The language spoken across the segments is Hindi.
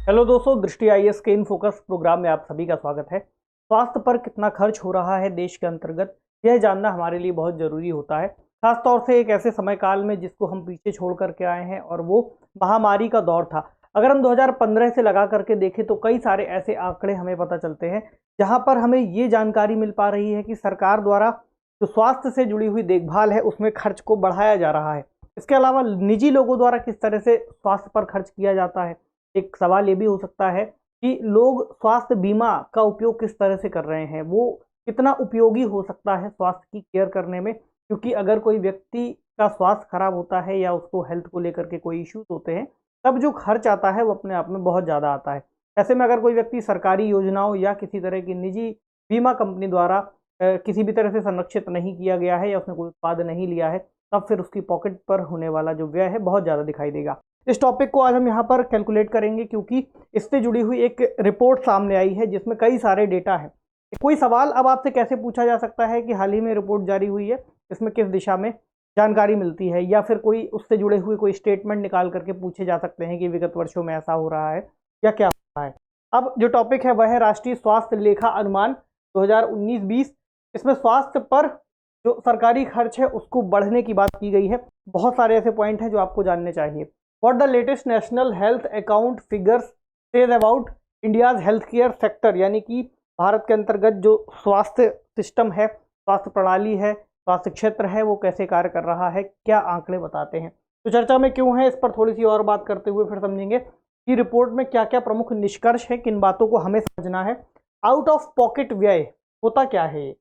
हेलो दोस्तों, दृष्टि आईएएस के इन फोकस प्रोग्राम में आप सभी का स्वागत है। स्वास्थ्य पर कितना खर्च हो रहा है देश के अंतर्गत, यह जानना हमारे लिए बहुत ज़रूरी होता है। खास तौर से एक ऐसे समय काल में जिसको हम पीछे छोड़ करके आए हैं और वो महामारी का दौर था। अगर हम 2015 से लगा करके देखें तो कई सारे ऐसे आंकड़े हमें पता चलते हैं जहाँ पर हमें ये जानकारी मिल पा रही है कि सरकार द्वारा जो स्वास्थ्य से जुड़ी हुई देखभाल है उसमें खर्च को बढ़ाया जा रहा है। इसके अलावा निजी लोगों द्वारा किस तरह से स्वास्थ्य पर खर्च किया जाता है। एक सवाल ये भी हो सकता है कि लोग स्वास्थ्य बीमा का उपयोग किस तरह से कर रहे हैं, वो कितना उपयोगी हो सकता है स्वास्थ्य की केयर करने में। क्योंकि अगर कोई व्यक्ति का स्वास्थ्य खराब होता है या उसको हेल्थ को लेकर के कोई इश्यूज होते हैं, तब जो खर्च आता है वो अपने आप में बहुत ज़्यादा आता है। ऐसे में अगर कोई व्यक्ति सरकारी योजनाओं या किसी तरह की निजी बीमा कंपनी द्वारा किसी भी तरह से संरक्षित नहीं किया गया है या उसने कोई उत्पाद नहीं लिया है, तब फिर उसकी पॉकेट पर होने वाला जो व्यय है बहुत ज़्यादा दिखाई देगा। इस टॉपिक को आज हम यहाँ पर कैलकुलेट करेंगे क्योंकि इससे जुड़ी हुई एक रिपोर्ट सामने आई है जिसमें कई सारे डेटा है। कोई सवाल अब आपसे कैसे पूछा जा सकता है कि हाल ही में रिपोर्ट जारी हुई है, इसमें किस दिशा में जानकारी मिलती है, या फिर कोई उससे जुड़े हुए कोई स्टेटमेंट निकाल करके पूछे जा सकते हैं कि विगत वर्षों में ऐसा हो रहा है या क्या हो रहा है। अब जो टॉपिक है वह है राष्ट्रीय स्वास्थ्य लेखा अनुमान 2019-20। इसमें स्वास्थ्य पर जो सरकारी खर्च है उसको बढ़ने की बात की गई है। बहुत सारे ऐसे पॉइंट हैं जो आपको जानने चाहिए। What the latest national health account figures says about India's healthcare sector, यानी कि भारत के अंतर्गत जो स्वास्थ्य सिस्टम है, स्वास्थ्य प्रणाली है, स्वास्थ्य क्षेत्र है, वो कैसे कार्य कर रहा है, क्या आंकड़े बताते हैं। तो चर्चा में क्यों है, इस पर थोड़ी सी और बात करते हुए फिर समझेंगे कि रिपोर्ट में क्या क्या प्रमुख निष्कर्ष है, किन बातों को हमें समझना है। आउट ऑफ पॉकेट व्यय होता क्या है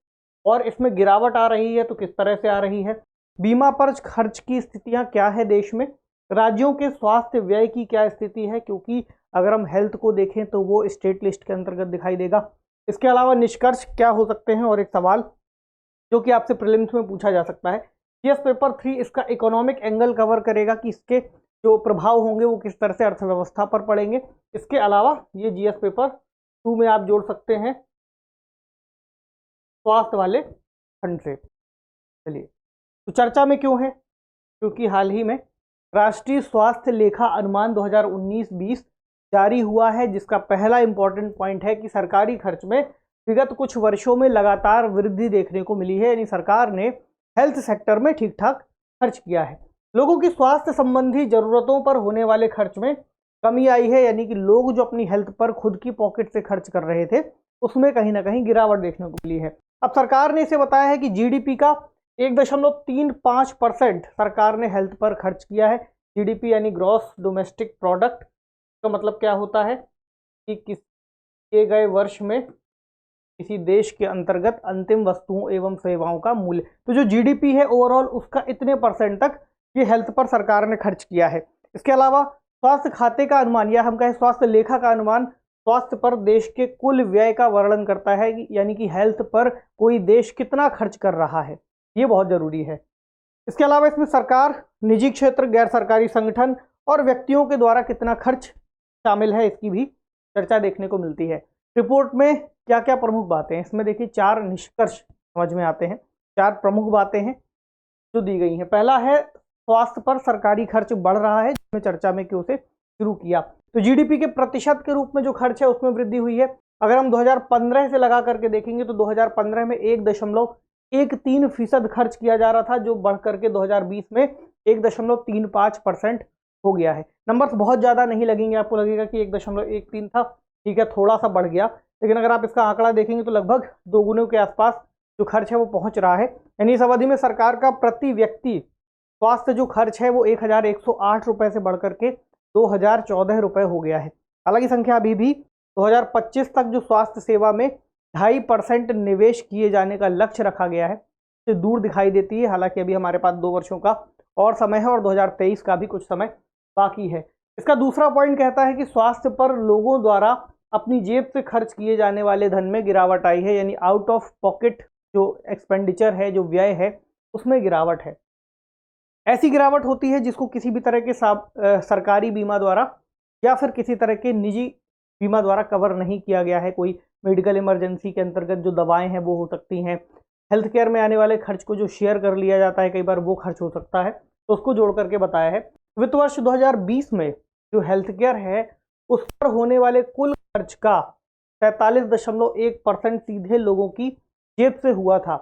और इसमें गिरावट आ रही है तो किस तरह से आ रही है। बीमा पर खर्च की स्थितियां क्या है देश में। राज्यों के स्वास्थ्य व्यय की क्या स्थिति है, क्योंकि अगर हम हेल्थ को देखें तो वो स्टेट लिस्ट के अंतर्गत दिखाई देगा। इसके अलावा निष्कर्ष क्या हो सकते हैं, और एक सवाल जो कि आपसे प्रीलिम्स में पूछा जा सकता है, जीएस पेपर 3 इसका इकोनॉमिक एंगल कवर करेगा कि इसके जो प्रभाव होंगे वो किस तरह से अर्थव्यवस्था पर पड़ेंगे। इसके अलावा ये जीएस पेपर 2 में आप जोड़ सकते हैं स्वास्थ्य वाले खंड से। चलिए, तो चर्चा में क्यों है, क्योंकि हाल ही में राष्ट्रीय स्वास्थ्य लेखा अनुमान 2019-20 जारी हुआ है, जिसका पहला इंपॉर्टेंट पॉइंट है कि सरकारी खर्च में विगत कुछ वर्षों में लगातार वृद्धि देखने को मिली है। यानी सरकार ने हेल्थ सेक्टर में ठीक ठाक खर्च किया है। लोगों की स्वास्थ्य संबंधी जरूरतों पर होने वाले खर्च में कमी आई है, यानी कि लोग जो अपनी हेल्थ पर खुद की पॉकेट से खर्च कर रहे थे उसमें कहीं ना कहीं गिरावट देखने को मिली है। अब सरकार ने इसे बताया है कि जीडीपी का 1.35% सरकार ने हेल्थ पर खर्च किया है। जीडीपी यानी ग्रॉस डोमेस्टिक प्रोडक्ट का मतलब क्या होता है कि किए गए वर्ष में किसी देश के अंतर्गत अंतिम वस्तुओं एवं सेवाओं का मूल्य। तो जो जीडीपी है ओवरऑल उसका इतने परसेंट तक ये हेल्थ पर सरकार ने खर्च किया है। इसके अलावा स्वास्थ्य खाते का अनुमान या हम कहें स्वास्थ्य लेखा का अनुमान स्वास्थ्य पर देश के कुल व्यय का वर्णन करता है, यानी कि हेल्थ पर कोई देश कितना खर्च कर रहा है, ये बहुत जरूरी है। इसके अलावा इसमें सरकार, निजी क्षेत्र, गैर सरकारी संगठन और व्यक्तियों के द्वारा कितना खर्च शामिल है इसकी भी चर्चा देखने को मिलती है। रिपोर्ट में क्या क्या प्रमुख बातें हैं, इसमें देखिए 4 निष्कर्ष समझ में आते हैं, 4 प्रमुख बातें हैं जो दी गई हैं। पहला है स्वास्थ्य पर सरकारी खर्च बढ़ रहा है, जिसमें चर्चा में क्यों से शुरू किया। तो जीडीपी के प्रतिशत के रूप में जो खर्च है उसमें वृद्धि हुई है। अगर हम 2015 से लगा करके देखेंगे तो 2015 में 1.13% खर्च किया जा रहा था, जो बढ़ करके 2020 में 1.35% हो गया है। नंबर्स बहुत ज़्यादा नहीं लगेंगे, आपको लगेगा कि 1.13 था, ठीक है थोड़ा सा बढ़ गया, लेकिन अगर आप इसका आंकड़ा देखेंगे तो लगभग 2 गुने के आसपास जो खर्च है वो पहुंच रहा है। यानी इस अवधि में सरकार का प्रति व्यक्ति स्वास्थ्य जो खर्च है वो 1108 रुपये से बढ़ करके 2014 रुपये हो गया है। हालांकि संख्या अभी भी 2025 तक जो स्वास्थ्य सेवा में 2.5% निवेश किए जाने का लक्ष्य रखा गया है से दूर दिखाई देती है। हालांकि अभी हमारे पास 2 वर्षों का और समय है और 2023 का भी कुछ समय बाकी है। इसका दूसरा पॉइंट कहता है कि स्वास्थ्य पर लोगों द्वारा अपनी जेब से खर्च किए जाने वाले धन में गिरावट आई है, यानी आउट ऑफ पॉकेट जो एक्सपेंडिचर है, जो व्यय है, उसमें गिरावट है। ऐसी गिरावट होती है जिसको किसी भी तरह के सरकारी बीमा द्वारा या फिर किसी तरह के निजी बीमा द्वारा कवर नहीं किया गया है। कोई मेडिकल इमरजेंसी के अंतर्गत जो दवाएं हैं वो हो सकती हैं, हेल्थ केयर में आने वाले खर्च को जो शेयर कर लिया जाता है कई बार वो खर्च हो सकता है, तो उसको जोड़ करके बताया है। वित्त वर्ष 2020 में जो हेल्थ केयर है उस पर होने वाले कुल खर्च का 43.1% सीधे लोगों की जेब से हुआ था।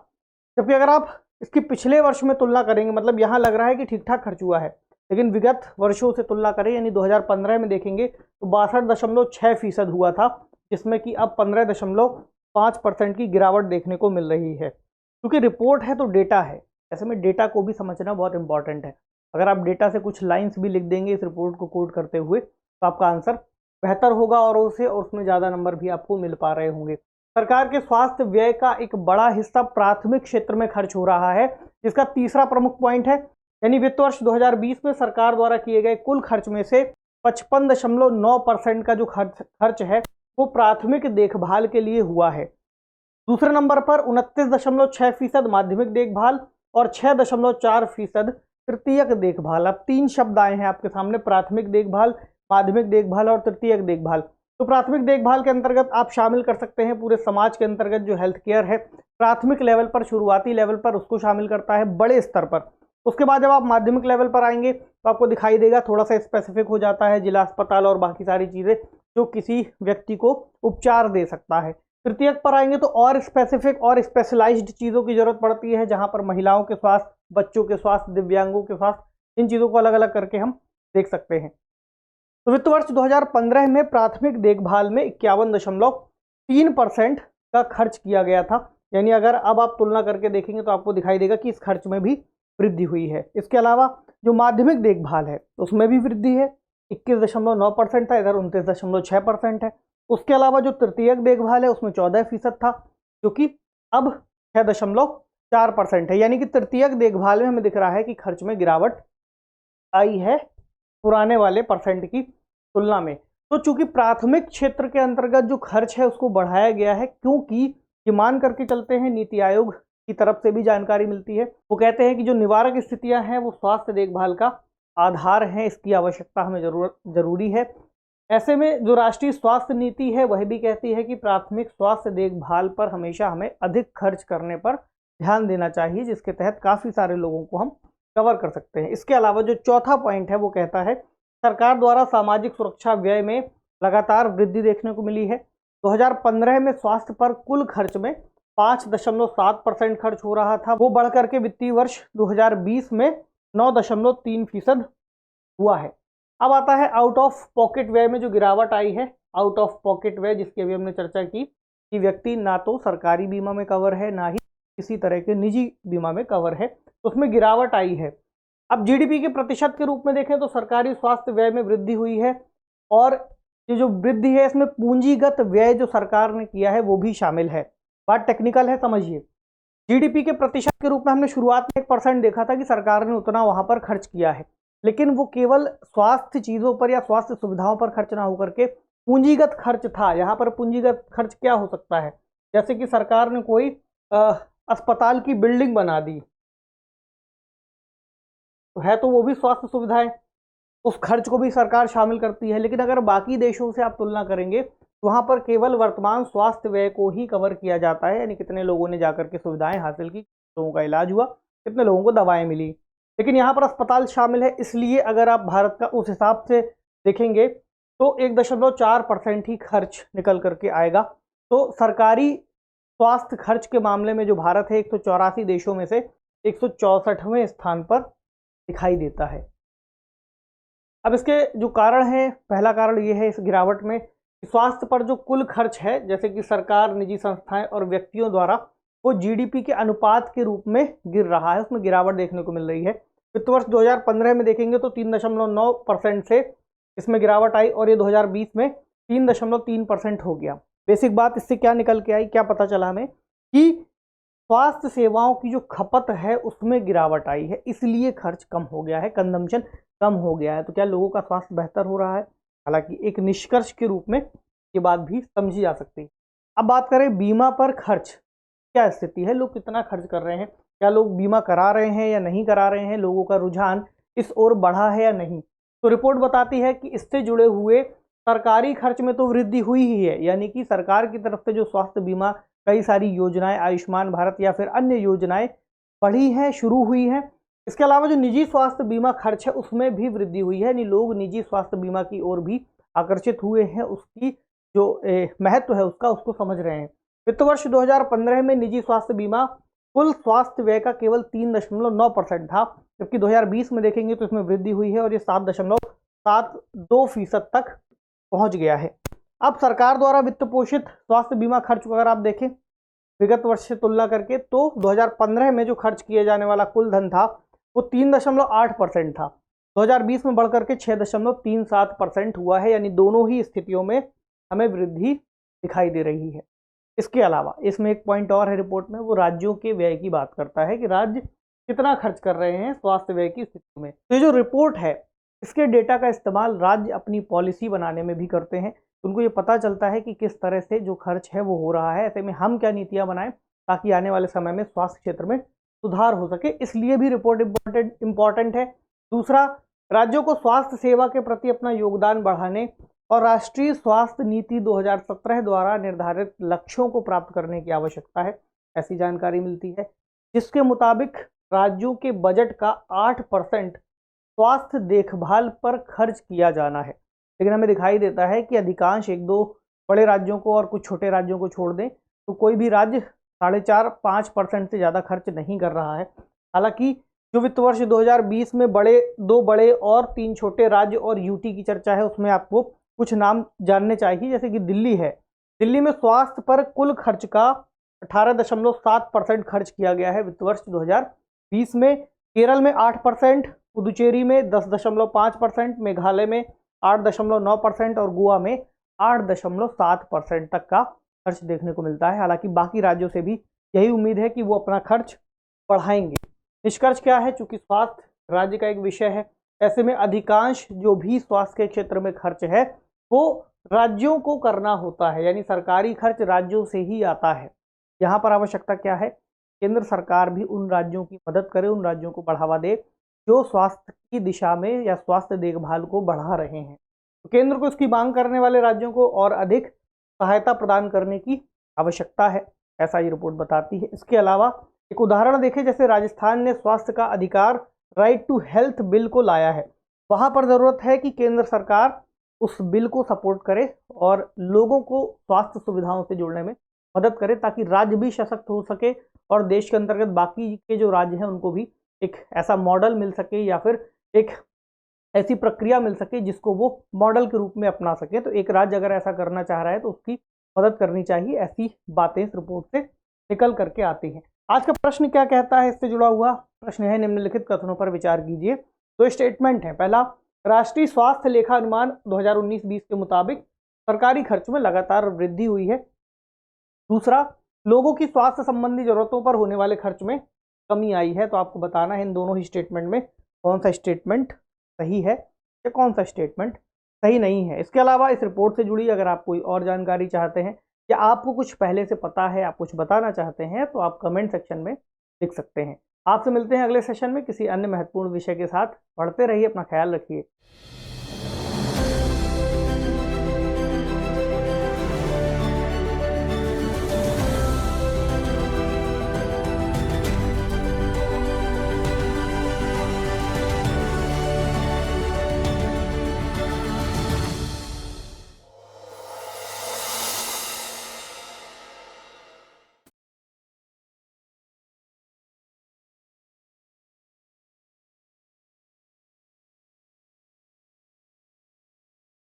जबकि अगर आप इसकी पिछले वर्ष में तुलना करेंगे, मतलब यहाँ लग रहा है कि ठीक ठाक खर्च हुआ है, लेकिन विगत वर्षों से तुलना करें यानी 2015 में देखेंगे तो 62.6% हुआ था, जिसमें कि अब 15.5% की गिरावट देखने को मिल रही है। क्योंकि रिपोर्ट है तो डेटा है, ऐसे में डेटा को भी समझना बहुत इंपॉर्टेंट है। अगर आप डेटा से कुछ लाइंस भी लिख देंगे इस रिपोर्ट को कोट करते हुए तो आपका आंसर बेहतर होगा और उसमें ज़्यादा नंबर भी आपको मिल पा रहे होंगे। सरकार के स्वास्थ्य व्यय का एक बड़ा हिस्सा प्राथमिक क्षेत्र में खर्च हो रहा है, जिसका तीसरा प्रमुख पॉइंट है, यानी वित्त वर्ष 2020 में सरकार द्वारा किए गए कुल खर्च में से 55.9% का जो खर्च है वो प्राथमिक देखभाल के लिए हुआ है। दूसरे नंबर पर 29.6% माध्यमिक देखभाल और 6.4% तृतीयक देखभाल। अब 3 शब्द आए हैं आपके सामने, प्राथमिक देखभाल, माध्यमिक देखभाल और तृतीयक देखभाल। तो प्राथमिक देखभाल के अंतर्गत आप शामिल कर सकते हैं पूरे समाज के अंतर्गत जो हेल्थ केयर है, प्राथमिक लेवल पर, शुरुआती लेवल पर उसको शामिल करता है बड़े स्तर पर। उसके बाद जब आप माध्यमिक लेवल पर आएंगे तो आपको दिखाई देगा थोड़ा सा स्पेसिफिक हो जाता है, जिला अस्पताल और बाकी सारी चीज़ें जो किसी व्यक्ति को उपचार दे सकता है। तृतीयक पर आएंगे तो और स्पेसिफिक और स्पेशलाइज्ड चीज़ों की जरूरत पड़ती है, जहां पर महिलाओं के स्वास्थ्य, बच्चों के स्वास्थ्य, दिव्यांगों के स्वास्थ्य, इन चीज़ों को अलग अलग करके हम देख सकते हैं। तो वित्त वर्ष 2015 में प्राथमिक देखभाल में 51.3% का खर्च किया गया था, यानी अगर अब आप तुलना करके देखेंगे तो आपको दिखाई देगा कि इस खर्च में भी वृद्धि हुई है। इसके अलावा जो माध्यमिक देखभाल है उसमें भी वृद्धि है, 21.9% था, इधर 29.6% है। उसके अलावा जो तृतीयक देखभाल है उसमें 14% था, जो कि अब 6.4% है, यानी कि तृतीयक देखभाल में हमें दिख रहा है कि खर्च में गिरावट आई है पुराने वाले परसेंट की तुलना में। तो चूंकि प्राथमिक क्षेत्र के अंतर्गत जो खर्च है उसको बढ़ाया गया है, क्योंकि ये मान करके चलते हैं, नीति आयोग की तरफ से भी जानकारी मिलती है, वो कहते हैं कि जो निवारक स्थितियां हैं वो स्वास्थ्य देखभाल का आधार हैं, इसकी आवश्यकता हमें जरूरी है। ऐसे में जो राष्ट्रीय स्वास्थ्य नीति है वह भी कहती है कि प्राथमिक स्वास्थ्य देखभाल पर हमेशा हमें अधिक खर्च करने पर ध्यान देना चाहिए, जिसके तहत काफ़ी सारे लोगों को हम कवर कर सकते हैं। इसके अलावा जो चौथा पॉइंट है वो कहता है सरकार द्वारा सामाजिक सुरक्षा व्यय में लगातार वृद्धि देखने को मिली है। 2015 में स्वास्थ्य पर कुल खर्च में 5.7% खर्च हो रहा था, वो बढ़ करके वित्तीय वर्ष 2020 में 9.3% हुआ है। अब आता है आउट ऑफ पॉकेट व्यय में जो गिरावट आई है। आउट ऑफ पॉकेट व्यय जिसकी अभी हमने चर्चा की कि व्यक्ति ना तो सरकारी बीमा में कवर है ना ही किसी तरह के निजी बीमा में कवर है, तो उसमें गिरावट आई है। अब जीडीपी के प्रतिशत के रूप में देखें तो सरकारी स्वास्थ्य व्यय में वृद्धि हुई है, और ये जो वृद्धि है इसमें पूंजीगत व्यय जो सरकार ने किया है वो भी शामिल है। बात टेक्निकल है, समझिए। जीडीपी के प्रतिशत के रूप में हमने शुरुआत में 1% देखा था कि सरकार ने उतना वहां पर खर्च किया है, लेकिन वो केवल स्वास्थ्य चीजों पर या स्वास्थ्य सुविधाओं पर खर्च ना होकर के पूंजीगत खर्च था। यहाँ पर पूंजीगत खर्च क्या हो सकता है, जैसे कि सरकार ने कोई अस्पताल की बिल्डिंग बना दी, तो है तो वो भी स्वास्थ्य सुविधाएं, उस खर्च को भी सरकार शामिल करती है। लेकिन अगर बाकी देशों से आप तुलना करेंगे तो वहाँ पर केवल वर्तमान स्वास्थ्य व्यय को ही कवर किया जाता है, यानी कितने लोगों ने जाकर के सुविधाएं हासिल की, लोगों का इलाज हुआ, कितने लोगों को दवाएं मिली। लेकिन यहाँ पर अस्पताल शामिल है, इसलिए अगर आप भारत का उस हिसाब से देखेंगे तो 1.4% ही खर्च निकल करके आएगा। तो सरकारी स्वास्थ्य खर्च के मामले में जो भारत है 184 देशों में से 164वें स्थान पर दिखाई देता है। अब इसके जो कारण है, पहला कारण ये है इस गिरावट में कि स्वास्थ्य पर जो कुल खर्च है, जैसे कि सरकार, निजी संस्थाएं और व्यक्तियों द्वारा, वो जीडीपी के अनुपात के रूप में गिर रहा है, उसमें गिरावट देखने को मिल रही है। वित्त वर्ष 2015 में देखेंगे तो 3.9% से इसमें गिरावट आई, और ये 2020 में 3.3% हो गया। बेसिक बात इससे क्या निकल के आई, क्या पता चला हमें कि स्वास्थ्य सेवाओं की जो खपत है उसमें गिरावट आई है, इसलिए खर्च कम हो गया है, कंजम्पशन कम हो गया है। तो क्या लोगों का स्वास्थ्य बेहतर हो रहा है? हालांकि एक निष्कर्ष के रूप में ये बात भी समझी जा सकती है। अब बात करें बीमा पर खर्च, क्या स्थिति है, लोग कितना खर्च कर रहे हैं, क्या लोग बीमा करा रहे हैं या नहीं करा रहे हैं, लोगों का रुझान इस ओर बढ़ा है या नहीं। तो रिपोर्ट बताती है कि इससे जुड़े हुए सरकारी खर्च में तो वृद्धि हुई ही है, यानी कि सरकार की तरफ से जो स्वास्थ्य बीमा कई सारी योजनाएं, आयुष्मान भारत या फिर अन्य योजनाएं बढ़ी हैं, शुरू हुई हैं। इसके अलावा जो निजी स्वास्थ्य बीमा खर्च है उसमें भी वृद्धि हुई है, यानी लोग निजी स्वास्थ्य बीमा की ओर भी आकर्षित हुए हैं उसकी जो महत्व है उसको समझ रहे हैं। वित्त वर्ष 2015 में निजी स्वास्थ्य बीमा कुल स्वास्थ्य व्यय का केवल 3.9% था, जबकि 2020 में देखेंगे तो इसमें वृद्धि हुई है और ये 7.72% तक पहुंच गया है। अब सरकार द्वारा वित्त पोषित स्वास्थ्य बीमा खर्च को अगर आप देखें विगत वर्ष से तुलना करके, तो 2015 में जो खर्च किए जाने वाला कुल धन था वो 3.8% था, 2020 में बढ़कर के 6.37% हुआ है, यानी दोनों ही स्थितियों में हमें वृद्धि दिखाई दे रही है। इसके अलावा इसमें एक पॉइंट और है रिपोर्ट में, वो राज्यों के व्यय की बात करता है कि राज्य कितना खर्च कर रहे हैं स्वास्थ्य व्यय की स्थिति में। तो ये जो रिपोर्ट है इसके डेटा का इस्तेमाल राज्य अपनी पॉलिसी बनाने में भी करते हैं। उनको ये पता चलता है कि किस तरह से जो खर्च है वो हो रहा है, ऐसे में हम क्या नीतियां बनाएं ताकि आने वाले समय में स्वास्थ्य क्षेत्र में सुधार हो सके, इसलिए भी रिपोर्ट इंपॉर्टेंट है। दूसरा, राज्यों को स्वास्थ्य सेवा के प्रति अपना योगदान बढ़ाने और राष्ट्रीय स्वास्थ्य नीति 2017 द्वारा निर्धारित लक्ष्यों को प्राप्त करने की आवश्यकता है, ऐसी जानकारी मिलती है, जिसके मुताबिक राज्यों के बजट का 8% स्वास्थ्य देखभाल पर खर्च किया जाना है। लेकिन हमें दिखाई देता है कि अधिकांश 1-2 बड़े राज्यों को और कुछ छोटे राज्यों को छोड़ दें तो कोई भी राज्य 4.5-5% से ज़्यादा खर्च नहीं कर रहा है। हालांकि जो वित्त वर्ष 2020 में 2 बड़े और 3 छोटे राज्य और यूटी की चर्चा है, उसमें आपको कुछ नाम जानने चाहिए, जैसे कि दिल्ली है। दिल्ली में स्वास्थ्य पर कुल खर्च का 18.7% खर्च किया गया है वित्त वर्ष 2020 में। केरल में 8%, पुदुचेरी में 10.5%, मेघालय में 8.9% और गोवा में 8.7% तक का खर्च देखने को मिलता है। हालांकि बाकी राज्यों से भी यही उम्मीद है कि वो अपना खर्च बढ़ाएंगे। निष्कर्ष क्या है, चूंकि स्वास्थ्य राज्य का एक विषय है, ऐसे में अधिकांश जो भी स्वास्थ्य के क्षेत्र में खर्च है वो राज्यों को करना होता है, यानी सरकारी खर्च राज्यों से ही आता है। यहाँ पर आवश्यकता क्या है, केंद्र सरकार भी उन राज्यों की मदद करे, उन राज्यों को बढ़ावा दे जो स्वास्थ्य की दिशा में या स्वास्थ्य देखभाल को बढ़ा रहे हैं। तो केंद्र को इसकी मांग करने वाले राज्यों को और अधिक सहायता प्रदान करने की आवश्यकता है, ऐसा ये रिपोर्ट बताती है। इसके अलावा एक उदाहरण देखें, जैसे राजस्थान ने स्वास्थ्य का अधिकार राइट टू हेल्थ बिल को लाया है। वहां पर जरूरत है कि केंद्र सरकार उस बिल को सपोर्ट करे और लोगों को स्वास्थ्य सुविधाओं से जोड़ने में मदद करे, ताकि राज्य भी सशक्त हो सके और देश के अंतर्गत बाकी के जो राज्य हैं उनको भी एक ऐसा मॉडल मिल सके या फिर एक ऐसी प्रक्रिया मिल सके जिसको वो मॉडल के रूप में अपना सके। तो एक राज्य अगर ऐसा करना चाह रहा है तो उसकी मदद करनी चाहिए, ऐसी बातें इस रिपोर्ट से निकल करके आती हैं। आज का प्रश्न क्या कहता है, इससे जुड़ा हुआ प्रश्न है, निम्नलिखित कथनों पर विचार कीजिए। तो स्टेटमेंट है, पहला, राष्ट्रीय स्वास्थ्य लेखा अनुमान 2019-20 के मुताबिक सरकारी खर्च में लगातार वृद्धि हुई है। दूसरा, लोगों की स्वास्थ्य संबंधी जरूरतों पर होने वाले खर्च में कमी आई है। तो आपको बताना है इन दोनों ही स्टेटमेंट में कौन सा स्टेटमेंट सही है या कौन सा स्टेटमेंट सही नहीं है। इसके अलावा इस रिपोर्ट से जुड़ी अगर आप कोई और जानकारी चाहते हैं या आपको कुछ पहले से पता है, आप कुछ बताना चाहते हैं, तो आप कमेंट सेक्शन में लिख सकते हैं। आपसे मिलते हैं अगले सेशन में किसी अन्य महत्वपूर्ण विषय के साथ। पढ़ते रहिए, अपना ख्याल रखिए।